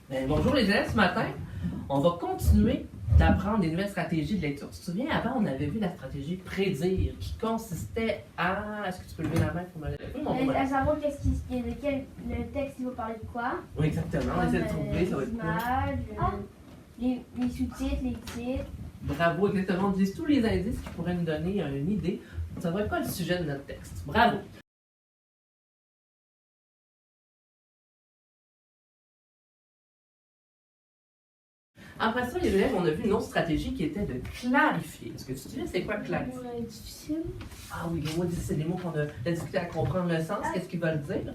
Bonjour les élèves, ce matin, on va continuer d'apprendre des nouvelles stratégies de lecture. Tu te souviens, avant, on avait vu la stratégie prédire, qui consistait à... Est-ce que tu peux lever la main pour me lever? À savoir le texte, il va parler de quoi? Oui, exactement. On essaie de trouver, ça va être quoi? Les sous-titres, les titres. Bravo, exactement. On utilise tous les indices qui pourraient nous donner une idée. Ça va être quoi le sujet de notre texte? Bravo! Après ça, les élèves, on a vu une autre stratégie qui était de clarifier. Est-ce que tu te souviens, c'est quoi clarifier? Difficile. Ah oui, les mots difficiles, c'est des mots qu'on a difficulté à comprendre le sens, qu'est-ce qu'ils veulent dire.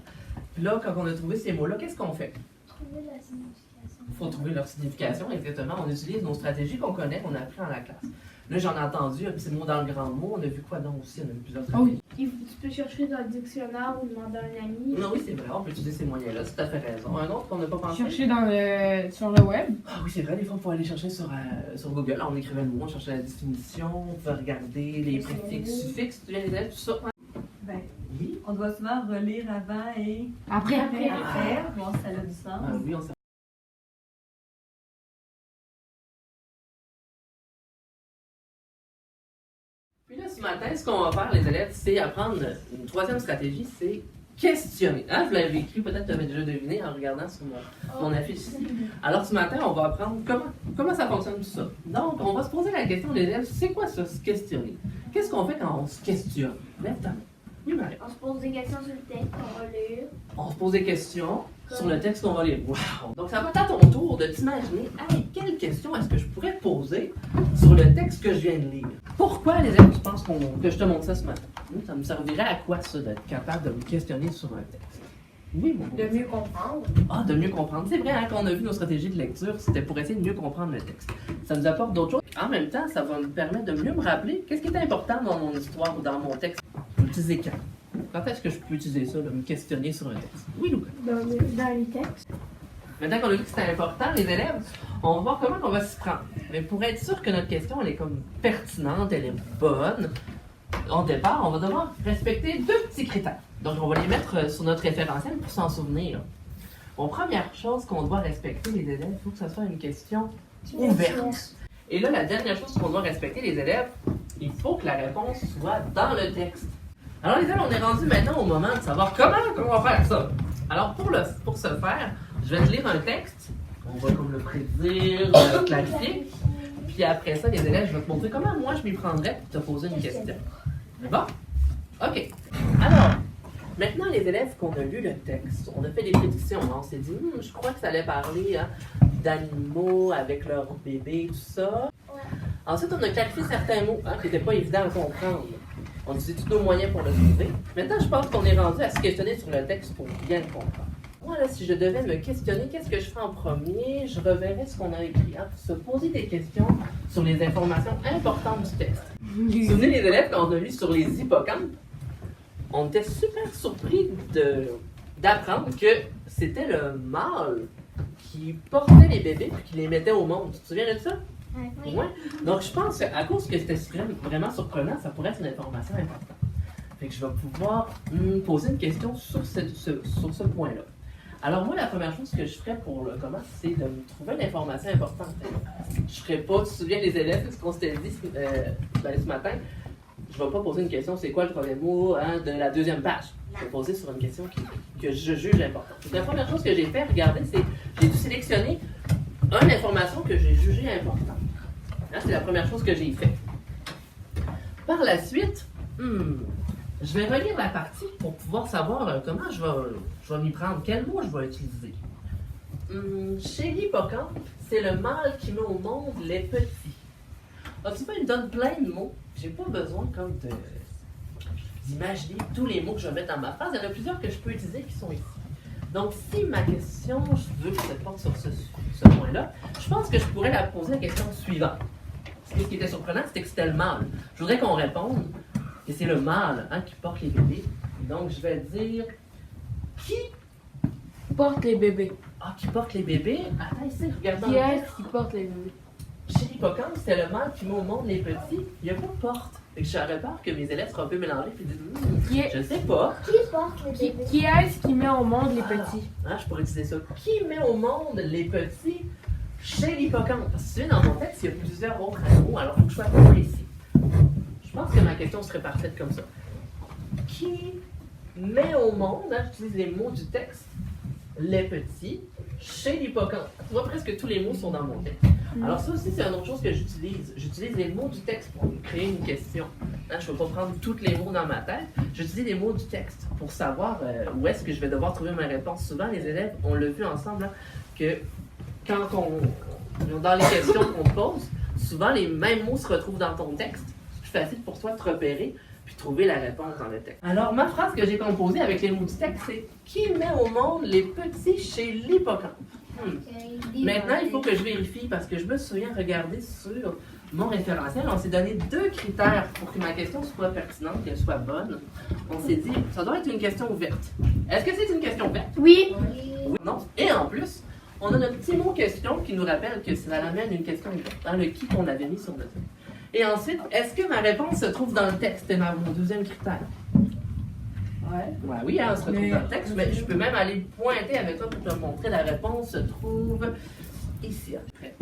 Puis là, quand on a trouvé ces mots-là, qu'est-ce qu'on fait? Trouver la signification. Il faut trouver leur signification, exactement. On utilise nos stratégies qu'on connaît, qu'on a appris dans la classe. Là, j'en ai entendu, c'est le mot dans le grand mot. On a vu quoi donc aussi? On a vu plusieurs stratégies. Tu peux chercher dans le dictionnaire ou demander à un ami. Non, oui, c'est vrai, on peut utiliser ces moyens-là, c'est tout à fait raison. Un autre qu'on n'a pas pensé? Chercher sur le web. Ah oui, c'est vrai, des fois, il faut aller chercher sur Google. Alors, on écrivait le mot, on cherchait la définition, on pouvait regarder les préfixes, suffixes, tu viens les élèves, tout ça. Ben, Oui. on doit souvent relire avant et Après. voir si ça a du sens. Ah oui, on s'en... Puis là, ce matin, ce qu'on va faire, les élèves, c'est apprendre une troisième stratégie, c'est questionner. Hein? Vous l'avez écrit, peut-être que tu avais déjà deviné en regardant sur mon affiche ici. Alors, ce matin, on va apprendre comment ça fonctionne tout ça. Donc, on va se poser la question, les élèves, c'est quoi ça, se questionner? Qu'est-ce qu'on fait quand on se questionne? Lève ta main. Oui, Marie. On se pose des questions sur le texte qu'on va lire. On se pose des questions sur le texte qu'on va lire. Wow! Donc, ça va être à ton tour de t'imaginer, hey, quelle question est-ce que je pourrais poser sur le texte que je viens de lire? Pourquoi, les élèves, tu penses que je te montre ça ce matin? Ça me servirait à quoi, ça, d'être capable de me questionner sur un texte? Oui, mon De mieux comprendre. Ah, de mieux comprendre. C'est vrai, hein, quand on a vu nos stratégies de lecture, c'était pour essayer de mieux comprendre le texte. Ça nous apporte d'autres choses. En même temps, ça va me permettre de mieux me rappeler qu'est-ce qui est important dans mon histoire ou dans mon texte. Utiliser quand? Quand est-ce que je peux utiliser ça, de me questionner sur un texte? Oui, Lucas. Dans les textes. Maintenant qu'on a vu que c'était important, les élèves, on va voir comment on va s'y prendre. Mais pour être sûr que notre question, elle est comme pertinente, elle est bonne, au départ, on va devoir respecter deux petits critères. Donc, on va les mettre sur notre référentiel pour s'en souvenir. Bon, première chose qu'on doit respecter, les élèves, il faut que ce soit une question ouverte. Et là, la dernière chose qu'on doit respecter, les élèves, il faut que la réponse soit dans le texte. Alors, les élèves, on est rendu maintenant au moment de savoir comment on va faire ça. Alors, pour ce faire, je vais te lire un texte. On va comme le prédire, le clarifier. Puis après ça, les élèves, je vais te montrer comment moi je m'y prendrais pour te poser une question. C'est bon? OK. Alors, maintenant, les élèves qu'on a lu le texte, on a fait des prédictions. On s'est dit, je crois que ça allait parler d'animaux avec leurs bébés, tout ça. Ensuite, on a clarifié certains mots qui n'étaient pas évidents à comprendre. On utilise tous nos moyens pour le trouver. Maintenant, je pense qu'on est rendu à se questionner sur le texte pour bien le comprendre. Moi, là, si je devais me questionner, qu'est-ce que je ferais en premier? Je reverrais ce qu'on a écrit. Se poser des questions sur les informations importantes du texte. Vous vous souvenez, les élèves, quand on a lu sur les hippocampes, on était super surpris d'apprendre que c'était le mâle qui portait les bébés et qui les mettait au monde. Tu te souviens de ça? Oui. Ouais. Donc, je pense qu'à cause que c'était vraiment surprenant, ça pourrait être une information importante. Fait que je vais pouvoir poser une question sur ce point-là. Alors, moi, la première chose que je ferais pour le comment, c'est de me trouver une information importante. Je ferais pas, tu te souviens, les élèves, ce qu'on s'était dit ce matin, je ne vais pas poser une question, c'est quoi le premier mot de la deuxième page. Je vais poser sur une question que je juge importante. Donc, la première chose que j'ai fait, regardez, c'est j'ai dû sélectionner une information que j'ai jugée importante. C'est la première chose que j'ai fait. Par la suite, je vais relire la partie pour pouvoir savoir comment je vais m'y prendre, quel mot je vais utiliser. Chez l'hippocampe, c'est le mâle qui met au monde les petits. Tu vois, il me donne plein de mots. J'ai pas besoin comme d'imaginer tous les mots que je vais mettre dans ma phrase. Il y en a plusieurs que je peux utiliser qui sont ici. Donc, si ma question, je veux que ça porte sur ce point-là, je pense que je pourrais la poser la question suivante. Ce qui était surprenant, c'était que c'était le mâle. Je voudrais qu'on réponde, et c'est le mâle qui porte les bébés. Donc, je vais dire qui Porte les bébés. Ah, qui porte les bébés? Attends ici, regarde Qui est-ce qui porte les bébés? Chez l'hippocampe, c'était le mâle qui met au monde les petits. Il n'y a pas porte. Fait que j'aurais peur que mes élèves soient un peu mélangés et disent Qui est- je sais pas. Qui porte les bébés? Qui est-ce qui met au monde les petits? Ah, je pourrais utiliser ça. Qui met au monde les petits chez l'hippocampe? Parce que dans mon texte, il y a plusieurs autres animaux, alors il faut que je sois plus précis. Je pense que ma question serait parfaite comme ça. Qui met au monde, hein, j'utilise les mots du texte, les petits, chez l'hippocampe? Tu vois, presque tous les mots sont dans mon texte. Alors ça aussi, c'est une autre chose que j'utilise. J'utilise les mots du texte pour créer une question. Hein, je ne vais pas prendre tous les mots dans ma tête. J'utilise les mots du texte pour savoir où est-ce que je vais devoir trouver ma réponse. Souvent, les élèves, on l'a vu ensemble, hein, que quand dans les questions qu'on te pose, souvent les mêmes mots se retrouvent dans ton texte. C'est plus facile pour toi de te repérer puis trouver la réponse dans le texte. Alors, ma phrase que j'ai composée avec les mots du texte, c'est « Qui met au monde les petits chez l'hippocampe? » Maintenant, il faut que je vérifie parce que je me souviens regarder sur mon référentiel. On s'est donné 2 critères pour que ma question soit pertinente, qu'elle soit bonne. On s'est dit, ça doit être une question ouverte. Est-ce que c'est une question ouverte? Oui. Oui. Non. Et en plus, on a notre petit mot question qui nous rappelle que ça amène une question ouverte, dans le qui qu'on avait mis sur notre. Et ensuite, est-ce que ma réponse se trouve dans le texte? C'est mon deuxième critère. Ouais, oui, hein, elle se retrouve dans le texte, mais je peux même aller pointer avec toi pour te montrer la réponse se trouve ici. Après.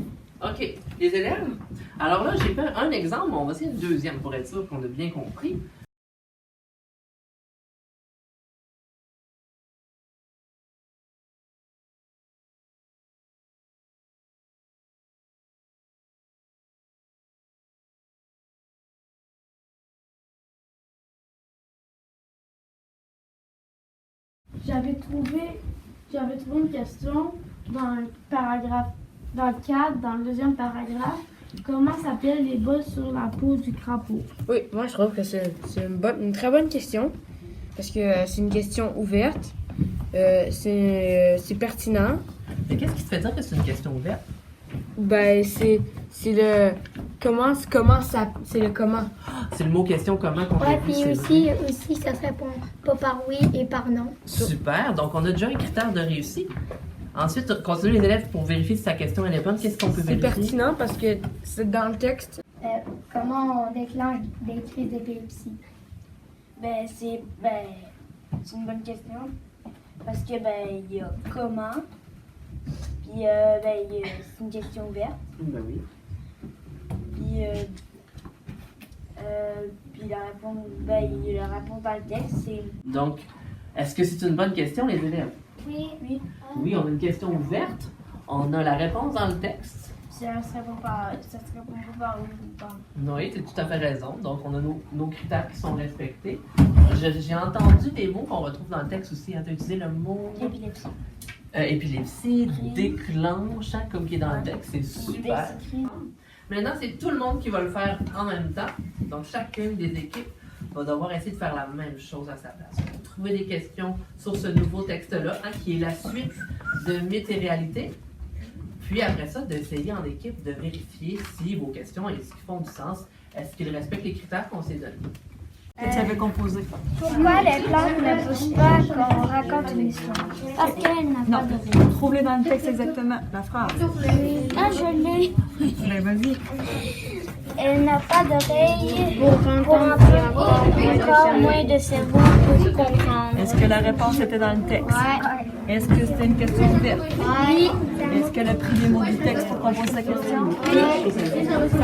OK, les élèves. Alors là, j'ai fait un exemple, mais on va essayer le deuxième pour être sûr qu'on a bien compris. J'avais trouvé une question dans le paragraphe, dans le 4, dans le deuxième paragraphe. Comment s'appellent les bas sur la peau du crapaud? Oui, moi je trouve que c'est une très bonne question. Parce que c'est une question ouverte. C'est pertinent. Mais qu'est-ce qui te fait dire que c'est une question ouverte? Ben, c'est le comment c'est le comment. C'est le mot question comment qu'on a Ouais, vu, puis c'est aussi, ça se répond pas par oui et par non. super. Donc, on a déjà un critère de réussite. Ensuite, continue les élèves pour vérifier si sa question elle est bonne. Qu'est-ce qu'on peut C'est vérifier? pertinent parce que c'est dans le texte. Comment on déclenche des crises d'épilepsie? C'est une bonne question. Parce que, il y a comment. Puis, c'est une question ouverte. Ben oui. Puis la réponse, la réponse dans le texte, c'est Donc, est-ce que c'est une bonne question, les élèves? Oui. Oui, on a une question ouverte. On a la réponse dans le texte. ça se répond pas par oui ou par non. Oui, tu as tout à fait raison. Donc, on a nos critères qui sont respectés. J'ai entendu des mots qu'on retrouve dans le texte aussi. Tu as utilisé le mot Épilepsie. épilepsie, déclenche, hein, comme qui est dans le texte. C'est super. Maintenant, c'est tout le monde qui va le faire en même temps. Donc, chacune des équipes va devoir essayer de faire la même chose à sa place. On va trouver des questions sur ce nouveau texte-là, hein, qui est la suite de Mythes et réalité. Puis après ça, d'essayer en équipe de vérifier si vos questions, est-ce qu'ils font du sens, est-ce qu'ils respectent les critères qu'on s'est donnés. Que tu avais composé. Pourquoi les plantes ne poussent pas quand on raconte une histoire? Parce qu'elle n'a Non, pas d'oreilles. trouve-les dans le texte exactement, la phrase. Ah, je l'ai. Ben, vas-y. Elle n'a pas d'oreilles pour entendre, encore moins de cerveau pour comprendre. Est-ce que la réponse était dans le texte? Ouais. Est-ce que c'était une question ouverte? Oui. Est-ce qu'elle a pris les mots du texte pour composer sa question? Oui.